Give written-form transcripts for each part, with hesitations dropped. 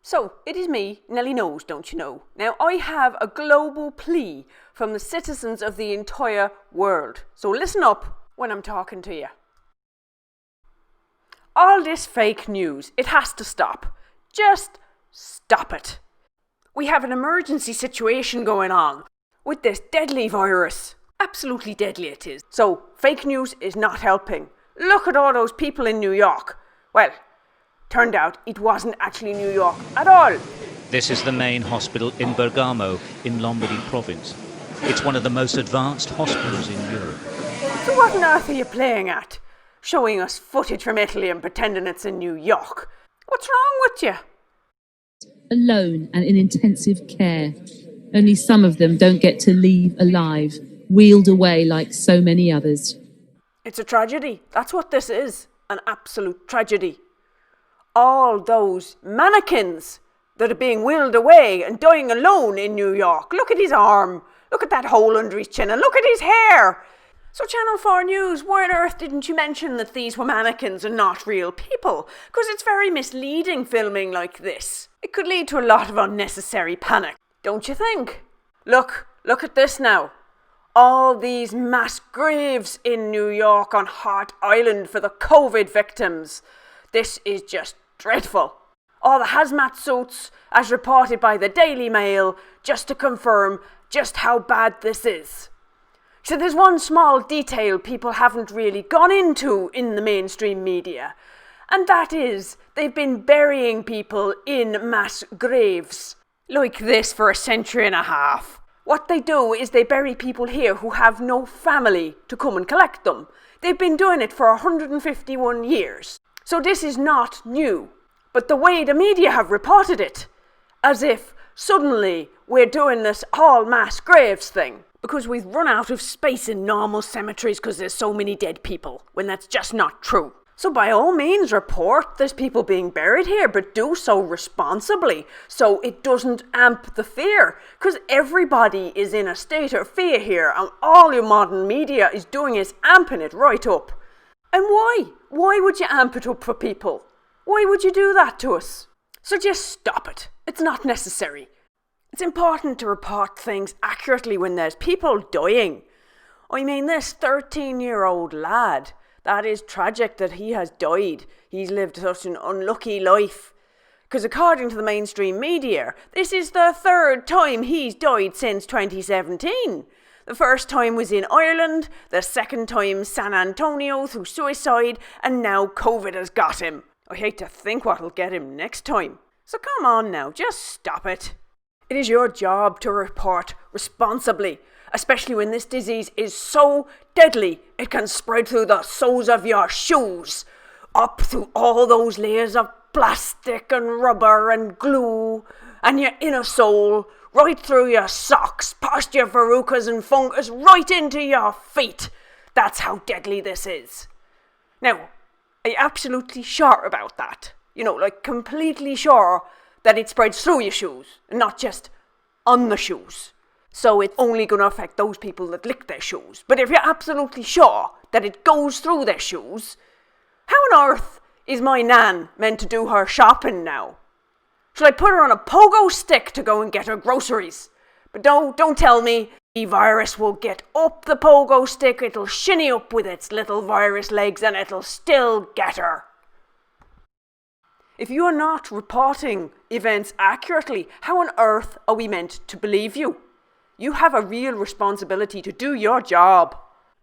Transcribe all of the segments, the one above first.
So, it is me, Nelly knows, don't you know? Now, I have a global plea from the citizens of the entire world. So listen up when I'm talking to you. All this fake news, it has to stop. Just stop it. We have an emergency situation going on with this deadly virus. Absolutely deadly it is. So, fake news is not helping. Look at all those people in New York. Well, turned out it wasn't actually New York at all. This is the main hospital in Bergamo, in Lombardy province. It's one of the most advanced hospitals in Europe. So what on earth are you playing at? Showing us footage from Italy and pretending it's in New York? What's wrong with you? Alone and in intensive care. Only some of them don't get to leave alive, wheeled away like so many others. It's a tragedy. That's what this is. An absolute tragedy. All those mannequins that are being wheeled away and dying alone in New York. Look at his arm. Look at that hole under his chin and look at his hair. So Channel 4 News, why on earth didn't you mention that these were mannequins and not real people? Because it's very misleading filming like this. It could lead to a lot of unnecessary panic, don't you think? Look at this now. All these mass graves in New York on Hart Island for the COVID victims. This is just dreadful. All the hazmat suits, as reported by the Daily Mail, just to confirm just how bad this is. So there's one small detail people haven't really gone into in the mainstream media, and that is they've been burying people in mass graves like this for a century and a half. What they do is they bury people here who have no family to come and collect them. They've been doing it for 151 years. So this is not new, but the way the media have reported it, as if suddenly we're doing this all mass graves thing, because we've run out of space in normal cemeteries because there's so many dead people, when that's just not true. So by all means report there's people being buried here, but do so responsibly, so it doesn't amp the fear, because everybody is in a state of fear here, and all your modern media is doing is amping it right up. And why? Why would you amp it up for people? Why would you do that to us? So just stop it. It's not necessary. It's important to report things accurately when there's people dying. I mean, this 13-year-old lad, that is tragic that he has died. He's lived such an unlucky life. Because according to the mainstream media, this is the third time he's died since 2017. The first time was in Ireland, the second time San Antonio through suicide, and now COVID has got him. I hate to think what'll get him next time. So come on now, just stop it. It is your job to report responsibly, especially when this disease is so deadly it can spread through the soles of your shoes, up through all those layers of plastic and rubber and glue, and your inner sole, right through your socks, past your verrucas and fungus, right into your feet. That's how deadly this is. Now, are you absolutely sure about that? You know, like completely sure that it spreads through your shoes and not just on the shoes. So it's only going to affect those people that lick their shoes. But if you're absolutely sure that it goes through their shoes, how on earth is my nan meant to do her shopping now? Shall I put her on a pogo stick to go and get her groceries? But don't tell me the virus will get up the pogo stick, it'll shinny up with its little virus legs and it'll still get her. If you are not reporting events accurately, how on earth are we meant to believe you? You have a real responsibility to do your job.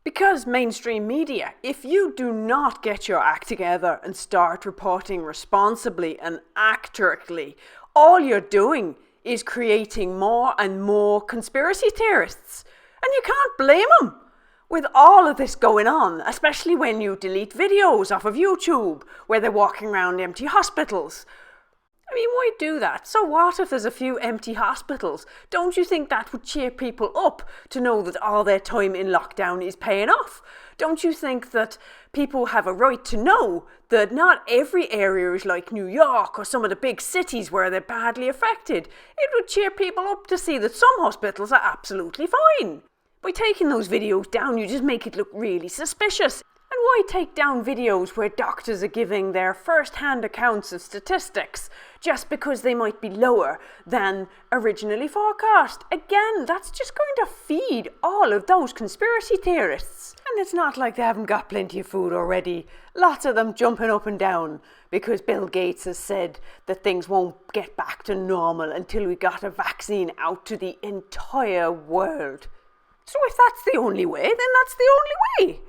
Because mainstream media, if you do not get your act together and start reporting responsibly and accurately, all you're doing is creating more and more conspiracy theorists. And you can't blame them. With all of this going on, especially when you delete videos off of YouTube where they're walking around empty hospitals. I mean, why do that? So what if there's a few empty hospitals? Don't you think that would cheer people up to know that all their time in lockdown is paying off? Don't you think that people have a right to know that not every area is like New York or some of the big cities where they're badly affected? It would cheer people up to see that some hospitals are absolutely fine. By taking those videos down, you just make it look really suspicious. And why take down videos where doctors are giving their first-hand accounts of statistics just because they might be lower than originally forecast? Again, that's just going to feed all of those conspiracy theorists. And it's not like they haven't got plenty of food already. Lots of them jumping up and down because Bill Gates has said that things won't get back to normal until we got a vaccine out to the entire world. So if that's the only way, then that's the only way.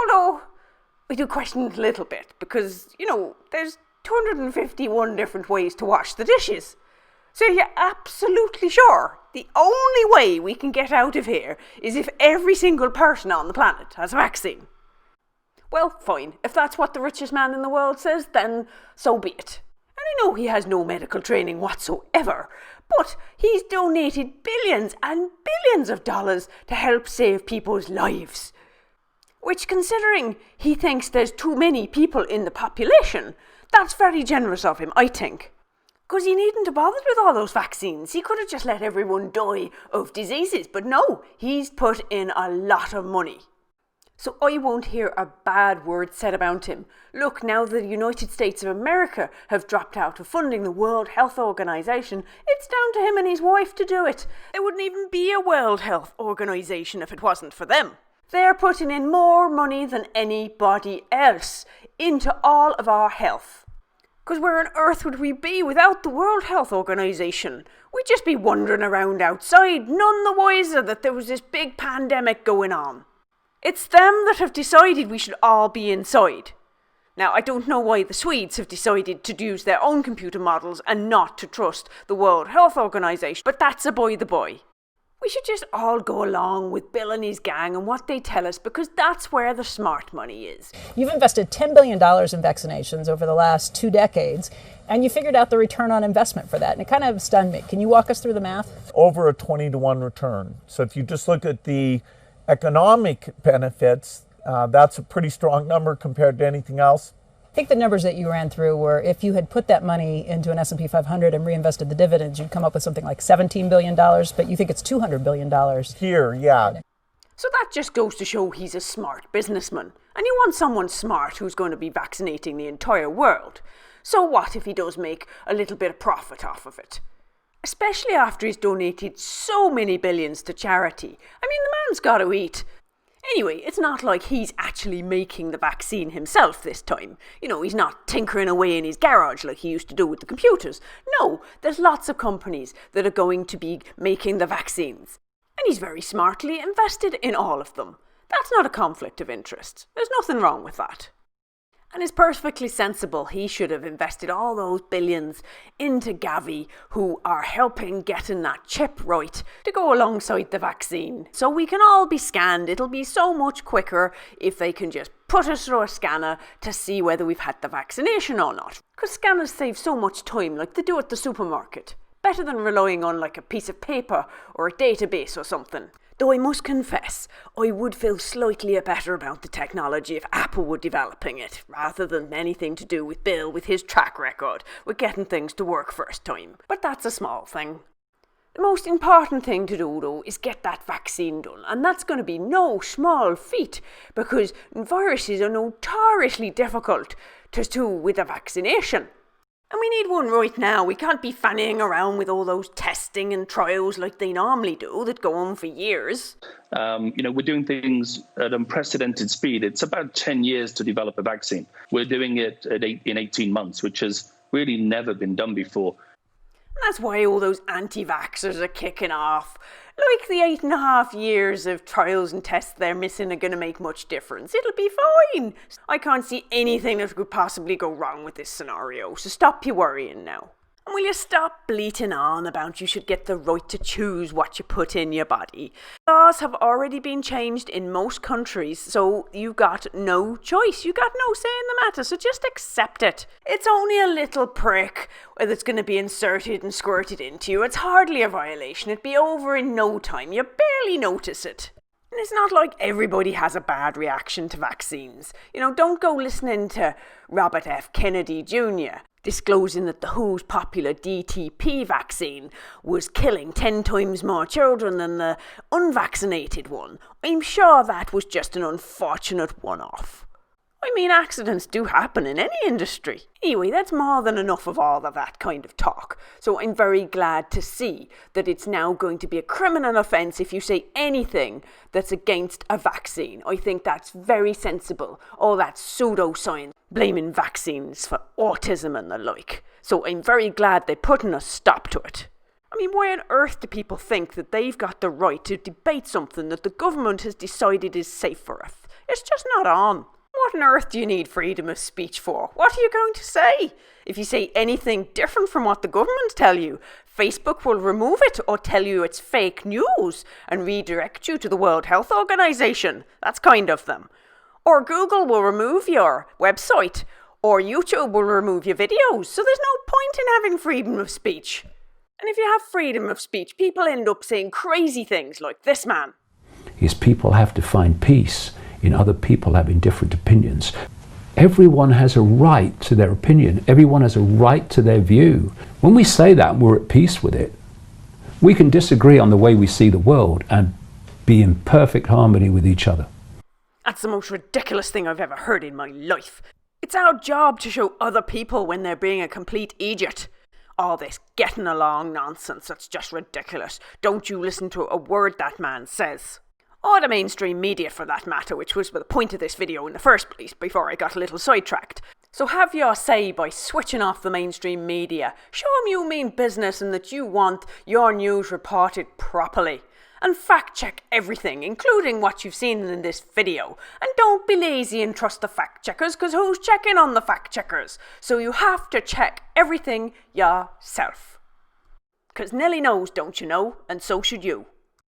Although, we do question it a little bit because, there's 251 different ways to wash the dishes. So you're absolutely sure the only way we can get out of here is if every single person on the planet has a vaccine. Well, fine. If that's what the richest man in the world says, then so be it. And I know he has no medical training whatsoever, but he's donated billions and billions of dollars to help save people's lives. Which, considering he thinks there's too many people in the population, that's very generous of him, I think. Because he needn't have bothered with all those vaccines. He could have just let everyone die of diseases. But no, he's put in a lot of money. So I won't hear a bad word said about him. Look, now the United States of America have dropped out of funding the World Health Organization, it's down to him and his wife to do it. There wouldn't even be a World Health Organization if it wasn't for them. They're putting in more money than anybody else into all of our health. Because where on earth would we be without the World Health Organization? We'd just be wandering around outside, none the wiser that there was this big pandemic going on. It's them that have decided we should all be inside. Now, I don't know why the Swedes have decided to use their own computer models and not to trust the World Health Organization, but that's a by the by. We should just all go along with Bill and his gang and what they tell us because that's where the smart money is. You've invested $10 billion in vaccinations over the last 2 decades, and you figured out the return on investment for that, and it kind of stunned me. Can you walk us through the math? Over a 20-to-1 return. So if you just look at the economic benefits, that's a pretty strong number compared to anything else. I think the numbers that you ran through were if you had put that money into an S&P 500 and reinvested the dividends, you'd come up with something like $17 billion, but you think it's $200 billion. Here, yeah. So that just goes to show he's a smart businessman. And you want someone smart who's going to be vaccinating the entire world. So what if he does make a little bit of profit off of it? Especially after he's donated so many billions to charity. I mean, the man's got to eat. Anyway, it's not like he's actually making the vaccine himself this time. He's not tinkering away in his garage like he used to do with the computers. No, there's lots of companies that are going to be making the vaccines. And he's very smartly invested in all of them. That's not a conflict of interest. There's nothing wrong with that. And it's perfectly sensible he should have invested all those billions into Gavi, who are helping getting that chip right to go alongside the vaccine. So we can all be scanned. It'll be so much quicker if they can just put us through a scanner to see whether we've had the vaccination or not. Because scanners save so much time, like they do at the supermarket. Better than relying on like a piece of paper or a database or something. Though I must confess, I would feel slightly better about the technology if Apple were developing it, rather than anything to do with Bill with his track record with getting things to work first time. But that's a small thing. The most important thing to do, though, is get that vaccine done. And that's going to be no small feat, because viruses are notoriously difficult to do with a vaccination. And we need one right now. We can't be fannying around with all those testing and trials like they normally do that go on for years. We're doing things at unprecedented speed. It's about 10 years to develop a vaccine. We're doing it in 18 months, which has really never been done before. And that's why all those anti-vaxxers are kicking off. Like the 8.5 years of trials and tests they're missing are going to make much difference. It'll be fine. I can't see anything that could possibly go wrong with this scenario, so stop your worrying now. And will you stop bleating on about you should get the right to choose what you put in your body? Laws have already been changed in most countries, so you've got no choice. You've got no say in the matter, so just accept it. It's only a little prick that's going to be inserted and squirted into you. It's hardly a violation. It'd be over in no time. You barely notice it. And it's not like everybody has a bad reaction to vaccines. Don't go listening to Robert F. Kennedy Jr. disclosing that the WHO's popular DTP vaccine was killing 10 times more children than the unvaccinated one. I'm sure that was just an unfortunate one-off. I mean, accidents do happen in any industry. Anyway, that's more than enough of all of that kind of talk. So I'm very glad to see that it's now going to be a criminal offence if you say anything that's against a vaccine. I think that's very sensible. All that pseudoscience, blaming vaccines for autism and the like. So I'm very glad they're putting a stop to it. I mean, why on earth do people think that they've got the right to debate something that the government has decided is safe for us? It's just not on. What on earth do you need freedom of speech for? What are you going to say? If you say anything different from what the government tell you, Facebook will remove it or tell you it's fake news and redirect you to the World Health Organization. That's kind of them. Or Google will remove your website, or YouTube will remove your videos. So there's no point in having freedom of speech. And if you have freedom of speech, people end up saying crazy things like this man. Is people have to find peace in other people having different opinions. Everyone has a right to their opinion. Everyone has a right to their view. When we say that and we're at peace with it, we can disagree on the way we see the world and be in perfect harmony with each other. That's the most ridiculous thing I've ever heard in my life. It's our job to show other people when they're being a complete idiot. All this getting along nonsense, that's just ridiculous. Don't you listen to a word that man says. Or the mainstream media for that matter, which was the point of this video in the first place, before I got a little sidetracked. So have your say by switching off the mainstream media. Show them you mean business and that you want your news reported properly. And fact check everything, including what you've seen in this video. And don't be lazy and trust the fact checkers, because who's checking on the fact checkers? So you have to check everything yourself. Because Nelly knows, don't you know? And so should you.